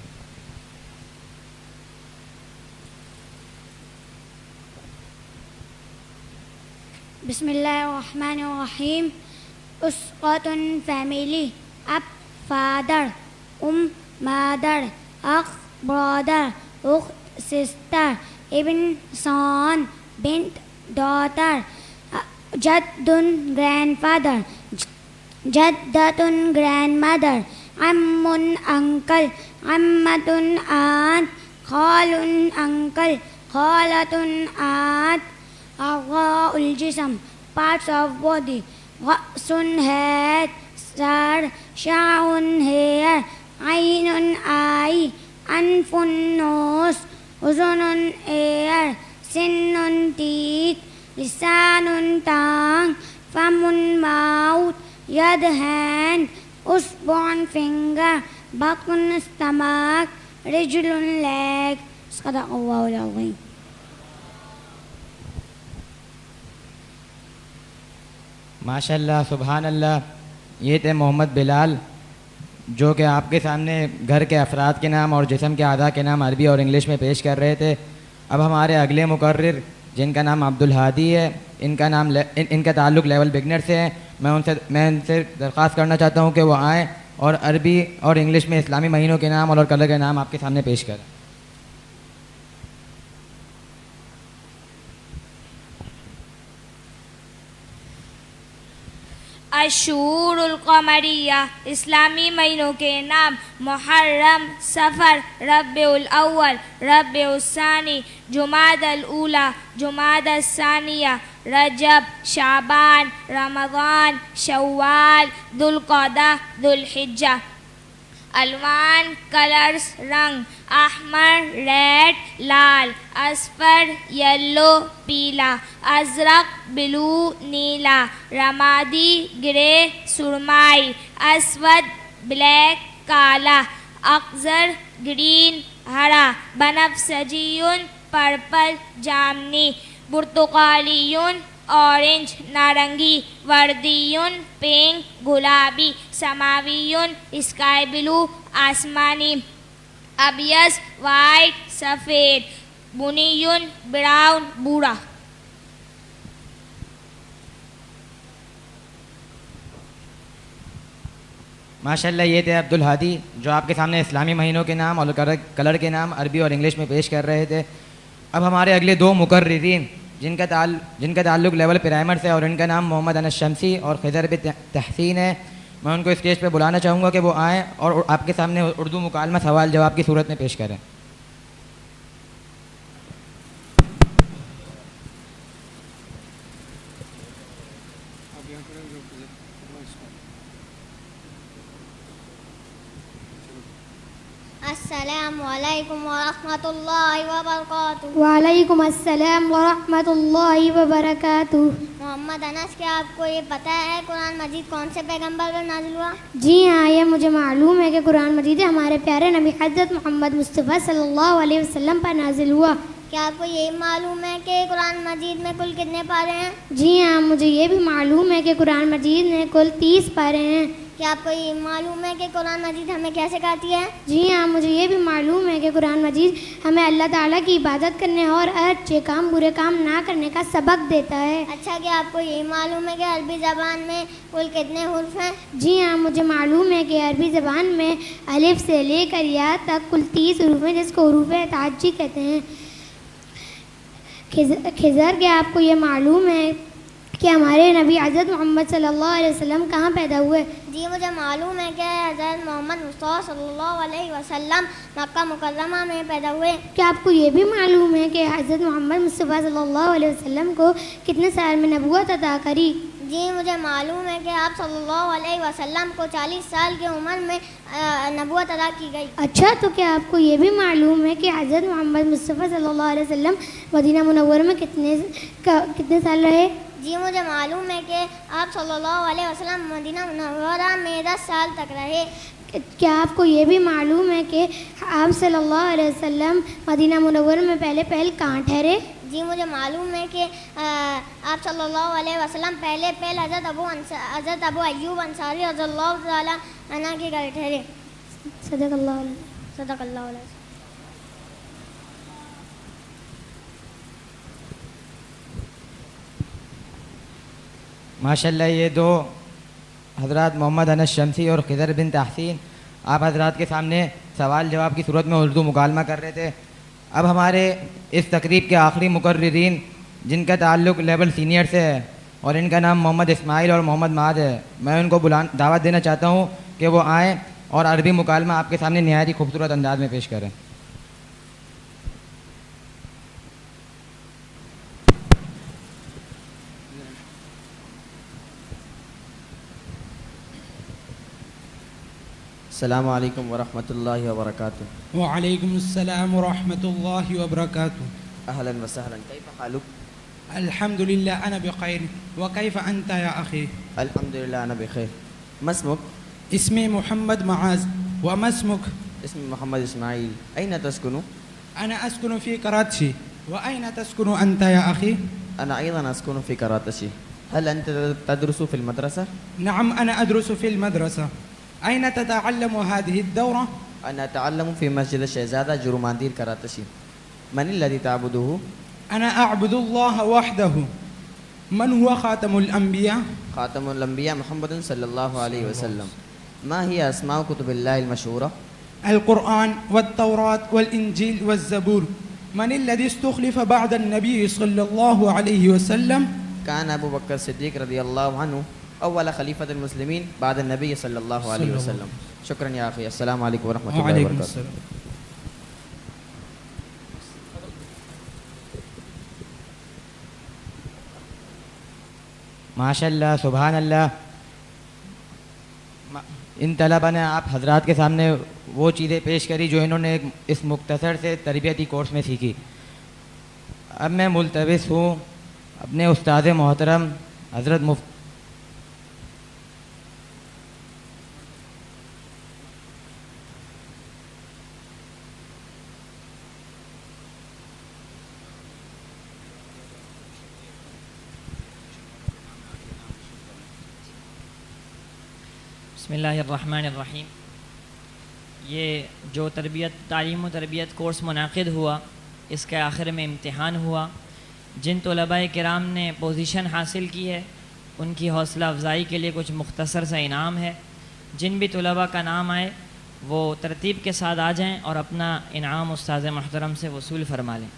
بسم اللہ الرحمن الرحیم. اسقط فیملی. اب فادر. مادر. اخ برادر. اخت سسٹر. ابن سان. بنت ڈاٹر. جد گرینڈ فادر. جدت گرینڈ مدر. عم انکل. عمت آنٹ. خال انکل. خالة آت أعضاء الجسم parts of body رأس head sir شعر hair عين eye أنف nose أذن ear سن teeth لسان tongue فم mouth يد hand أصبع finger بطن stomach رجل leg صدق الله العظيم. ماشاء اللہ سبحان اللہ. یہ تھے محمد بلال جو کہ آپ کے سامنے گھر کے افراد کے نام اور جسم کے اعضاء کے نام عربی اور انگلش میں پیش کر رہے تھے. اب ہمارے اگلے مقرر جن کا نام عبدالہادی ہے، ان کا تعلق لیول بگنر سے ہے. میں ان سے درخواست کرنا چاہتا ہوں کہ وہ آئیں اور عربی اور انگلش میں اسلامی مہینوں کے نام اور کلر کے نام آپ کے سامنے پیش کریں. الشہور القمریہ اسلامی مہینوں کے نام محرم، صفر، ربیع الاول، ربیع الثانی، جمادی الاولی، جمادی الثانیہ، رجب، شعبان، رمضان، شوال، ذوالقعدہ، ذوالحجہ. الوان کلرز رنگ احمر ریڈ لال، اصفر یلو پیلا، ازرق بلو نیلا، رمادی گرے سرمائی، اسود بلیک کالا، اخضر گرین ہرا، بنفسجی پرپل جامنی، برتقالی اورنج نارنگی، وردی پنک گلابی، سماوی اسکائی بلو آسمانی، ابیض وائٹ سفید، بنی براؤن بھورا. ماشاء اللہ یہ تھے عبدالہادی جو آپ کے سامنے اسلامی مہینوں کے نام اور کلر کے نام عربی اور انگلش میں پیش کر رہے تھے. اب ہمارے اگلے دو مقررین جن کا تعلق لیول پرائمر سے اور ان کا نام محمد انس شمسی اور خضر بن تحسین ہے. میں ان کو اسٹیج پہ بلانا چاہوں گا کہ وہ آئیں اور آپ کے سامنے اردو مکالمہ سوال جواب کی صورت میں پیش کریں. السلام علیکم ورحمۃ اللہ وبرکاتہ. وعلیکم السلام ورحمۃ اللہ وبرکاتہ. محمد انس کیا آپ کو یہ پتہ ہے قرآن مجید کون سے پیغمبر پر نازل ہوا؟ جی ہاں، یہ مجھے معلوم ہے کہ قرآن مجید ہمارے پیارے نبی حضرت محمد مصطفیٰ صلی اللہ علیہ وسلم پر نازل ہوا. کیا آپ کو یہ معلوم ہے کہ قرآن مجید میں کل کتنے پارے ہیں؟ جی ہاں، مجھے یہ بھی معلوم ہے کہ قرآن مجید میں کل 30 پارے ہیں. کیا آپ کو یہ معلوم ہے کہ قرآن مجید ہمیں کیا سکھاتی ہے؟ جی ہاں، مجھے یہ بھی معلوم ہے کہ قرآن مجید ہمیں اللہ تعالیٰ کی عبادت کرنے اور اچھے کام برے کام نہ کرنے کا سبق دیتا ہے. اچھا، کیا آپ کو یہ معلوم ہے کہ عربی زبان میں کل کتنے حروف ہیں؟ جی ہاں، مجھے معلوم ہے کہ عربی زبان میں الف سے لے کر یا تک کل 30 حروف ہیں، جس کو حروف تعجی کہتے ہیں. خضر، کیا آپ کو یہ معلوم ہے کہ ہمارے نبی حضرت محمد صلی اللہ علیہ وسلم کہاں پیدا ہوئے؟ جی مجھے معلوم ہے کہ حضرت محمد مصطفیٰ صلی اللہ علیہ وسلم مکہ مکرمہ میں پیدا ہوئے. کیا آپ کو یہ بھی معلوم ہے کہ حضرت محمد مصطفیٰ صلی اللہ علیہ وسلم کو کتنے سال میں نبوت عطا کری؟ جی مجھے معلوم ہے کہ آپ صلی اللہ علیہ وسلم کو 40 سال کی عمر میں نبوت عطا کی گئی. اچھا، تو کیا آپ کو یہ بھی معلوم ہے کہ حضرت محمد مصطفیٰ صلی اللہ علیہ وسلم مدینہ منورہ میں کتنے سال رہے؟ جی مجھے معلوم ہے کہ آپ صلی اللہ علیہ وسلم مدینہ منورہ میں 10 سال تک رہے. کیا آپ کو یہ بھی معلوم ہے کہ آپ صلی اللہ علیہ وسلم مدینہ منورہ میں پہلے کہاں ٹھہرے؟ جی مجھے معلوم ہے کہ آپ صلی اللہ علیہ وسلم پہلے حضرت ابو ایوب انصاری رضی اللہ تعالیٰ عنہ کے گھر ٹھہرے. صدق اللہ علیہ. صدق اللہ علیہ. ماشاء اللہ یہ دو حضرات محمد انس شمسی اور خضر بن تحسین آپ حضرات کے سامنے سوال جواب کی صورت میں اردو مکالمہ کر رہے تھے. اب ہمارے اس تقریب کے آخری مقررین جن کا تعلق لیول سینئر سے ہے اور ان کا نام محمد اسماعیل اور محمد معاذ ہے، میں ان کو دعوت دینا چاہتا ہوں کہ وہ آئیں اور عربی مکالمہ آپ کے سامنے نہایت ہی خوبصورت انداز میں پیش کریں. السلام علیکم ورحمۃ اللہ وبرکاتہ. وعلیکم السلام ورحمۃ اللہ وبرکاتہ. اہلا وسہلا. کیف حالک؟ الحمد للہ انا بخیر. وکیف انت یا اخی؟ الحمد للہ انا بخیر. ما اسمک؟ اسمی محمد معاذ. وما اسمک؟ اسمی محمد اسماعیل. این تسکن؟ انا اسکن فی کراچی. وأين تسكن أنت يا أخي؟ أنا أيضا أسكن في كراتشي. هل أنت تدرس في المدرسة؟ نعم أنا أدرس في المدرسة. أين تتعلم هذه الدورة؟ أنا أتعلم في مسجد الشهزادة جروماندير كراتشي. من الذي تعبده؟ أنا أعبد الله وحده. من هو خاتم الأنبياء؟ خاتم الأنبياء محمد صلى الله عليه وسلم. ما هي أسماء كتب الله المشهورة؟ القرآن والتوراة والإنجيل والزبور. من الذي استخلف بعد النبي صلى الله عليه وسلم؟ كان أبو بكر الصديق رضي الله عنه أول خليفة المسلمين بعد النبي صلى الله عليه وسلم. شكرا يا أخي. السلام عليكم ورحمة الله وبركاته. ماشاء اللہ سبحان اللہ. ان طلبہ نے آپ حضرات کے سامنے وہ چیزیں پیش کری جو انہوں نے اس مختصر سے تربیتی کورس میں سیکھی. اب میں ملتمس ہوں اپنے استاد محترم حضرت بسم اللہ الرحمن الرحیم. یہ جو تعلیم و تربیت کورس منعقد ہوا اس کے آخر میں امتحان ہوا. جن طلباء کرام نے پوزیشن حاصل کی ہے ان کی حوصلہ افزائی کے لیے کچھ مختصر سا انعام ہے. جن بھی طلباء کا نام آئے وہ ترتیب کے ساتھ آ جائیں اور اپنا انعام استاذ محترم سے وصول فرما لیں.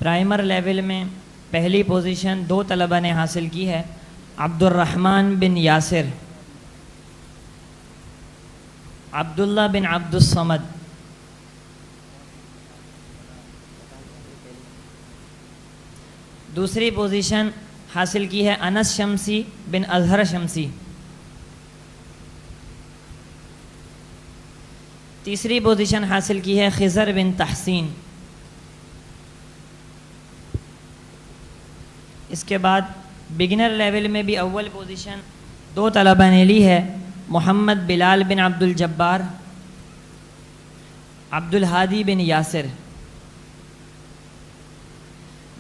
پرائمر لیول میں پہلی پوزیشن 2 طلبہ نے حاصل کی ہے. عبد الرحمن بن یاسر, عبداللہ بن عبد الصمد. دوسری پوزیشن حاصل کی ہے انس شمسی بن اظہر شمسی. تیسری پوزیشن حاصل کی ہے خضر بن تحسین. اس کے بعد بگنر لیول میں بھی اول پوزیشن 2 طلبہ نے لی ہے. محمد بلال بن عبد الجبار, عبد الہادی بن یاسر.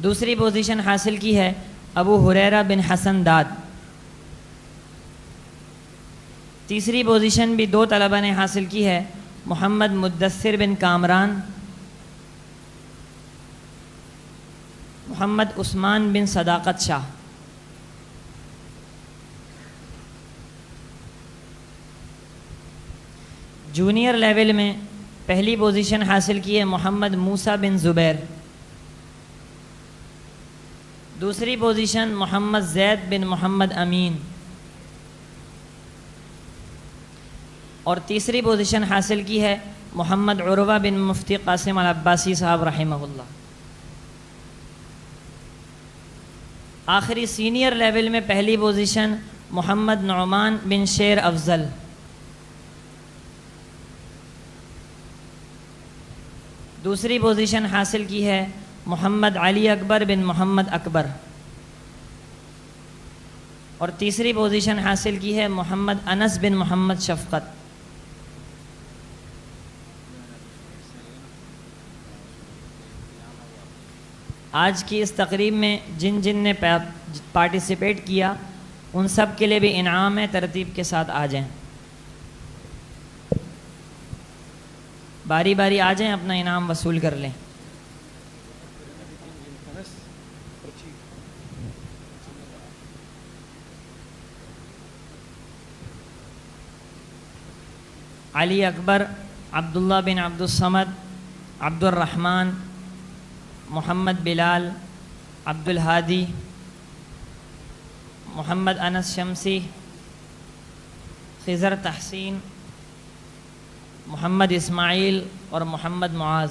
دوسری پوزیشن حاصل کی ہے ابو ہریرہ بن حسن داد. تیسری پوزیشن بھی 2 طلبہ نے حاصل کی ہے. محمد مدثر بن کامران, محمد عثمان بن صداقت شاہ. جونیئر لیول میں پہلی پوزیشن حاصل کی ہے محمد موسیٰ بن زبیر. دوسری پوزیشن محمد زید بن محمد امین. اور تیسری پوزیشن حاصل کی ہے محمد عروہ بن مفتی قاسم العباسی صاحب رحمہ اللہ. آخری سینئر لیول میں پہلی پوزیشن محمد نعمان بن شیر افضل. دوسری پوزیشن حاصل کی ہے محمد علی اکبر بن محمد اکبر. اور تیسری پوزیشن حاصل کی ہے محمد انس بن محمد شفقت. آج کی اس تقریب میں جن نے پارٹیسپیٹ کیا ان سب کے لیے بھی انعام ہے. ترتیب کے ساتھ آ جائیں, باری باری آ جائیں, اپنا انعام وصول کر لیں. علی اکبر, عبداللہ بن عبد الصمد, عبد الرحمن, محمد بلال, عبد الہادی, محمد انس شمسی، خضر تحسین، محمد اسماعیل اور محمد معاذ۔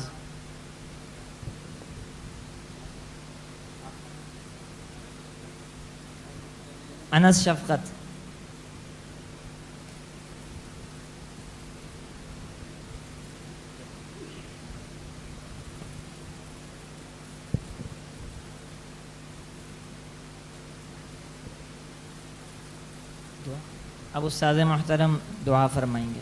انس شفقت۔ اب استاذ محترم دعا فرمائیں گے۔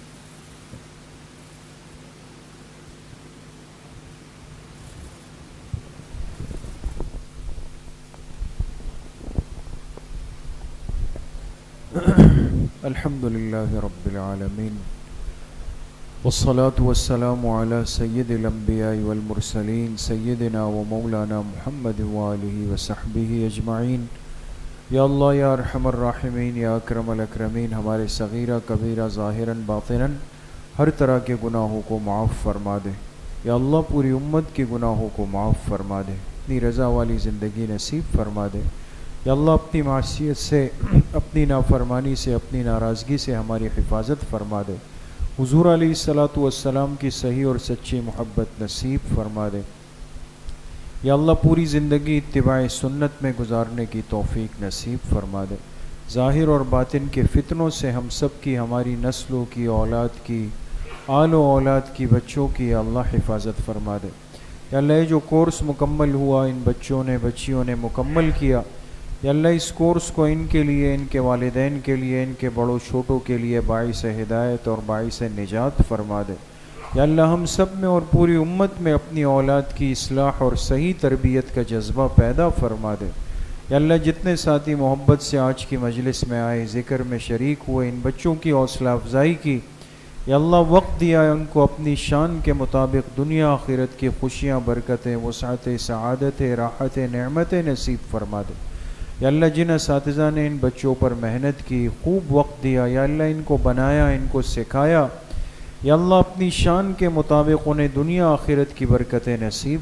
الحمد لله رب العالمين والصلاة والسلام على سيد الأنبياء والمرسلين سيدنا ومولانا محمد وآله وصحبه أجمعين۔ یا اللہ یا ارحم الراحمین یا اکرم الاکرمین، ہمارے صغیرہ کبیرہ ظاہراً باطناً ہر طرح کے گناہوں کو معاف فرما دے۔ یا اللہ پوری امت کے گناہوں کو معاف فرما دے، اپنی رضا والی زندگی نصیب فرما دے۔ یا اللہ اپنی معصیت سے، اپنی نافرمانی سے، اپنی ناراضگی سے ہماری حفاظت فرما دے۔ حضور علیہ الصلاۃ والسلام کی صحیح اور سچی محبت نصیب فرما دے۔ یا اللہ پوری زندگی اتباع سنت میں گزارنے کی توفیق نصیب فرما دے۔ ظاہر اور باطن کے فتنوں سے ہم سب کی، ہماری نسلوں کی، اولاد کی، آل و اولاد کی، بچوں کی یا اللہ حفاظت فرما دے۔ یا اللہ جو کورس مکمل ہوا، ان بچوں نے، بچیوں نے مکمل کیا، یا اللہ اس کورس کو ان کے لیے، ان کے والدین کے لیے، ان کے بڑوں چھوٹوں کے لیے باعث ہدایت اور باعث نجات فرما دے۔ یا اللہ ہم سب میں اور پوری امت میں اپنی اولاد کی اصلاح اور صحیح تربیت کا جذبہ پیدا فرما دے۔ یا اللہ جتنے ساتھی محبت سے آج کی مجلس میں آئے، ذکر میں شریک ہوئے، ان بچوں کی حوصلہ افزائی کی، یا اللہ وقت دیا ہے ان کو اپنی شان کے مطابق دنیا آخرت کی خوشیاں، برکتیں، وسعت، سعادت، راحت، نعمتیں نصیب فرما دے۔ یا اللہ جن اساتذہ نے ان بچوں پر محنت کی، خوب وقت دیا، یا اللہ ان کو بنایا، ان کو سکھایا، یا اللہ اپنی شان کے مطابق انہیں دنیا آخرت کی برکتیں نصیب